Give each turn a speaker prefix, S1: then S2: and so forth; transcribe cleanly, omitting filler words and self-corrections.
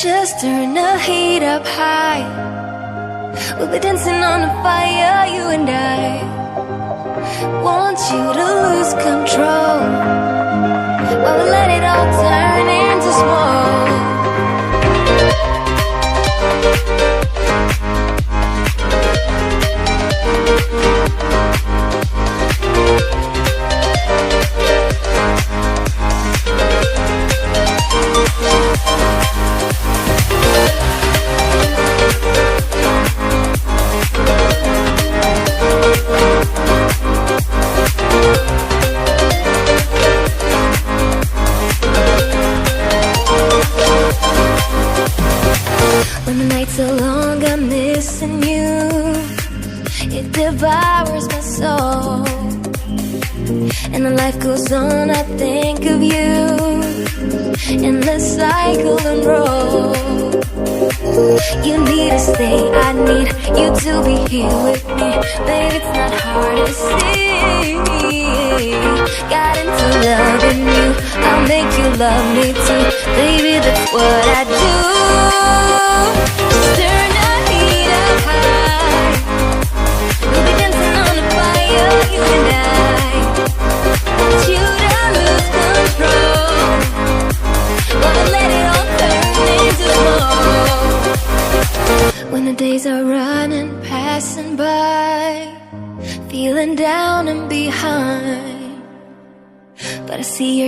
S1: Just turn the heat up high. We'll be dancing on the fire, you and I. Want you to lose control while we let it all turn into smoke. When the nights are long, I'm missing you. It devours my soul. And the life goes on, I think of you. And the cycle and roll. You need to stay, I need you to be here with me. Baby, it's not hard to see. Got into loving you, I'll make you love me too. Baby, that's what I do. Just turn the heat up high. We'll be dancing on the fire, you and I. Want you to lose control while we let it all turn into smoke. When the days are running, passing by, feeling down and behind, but I see your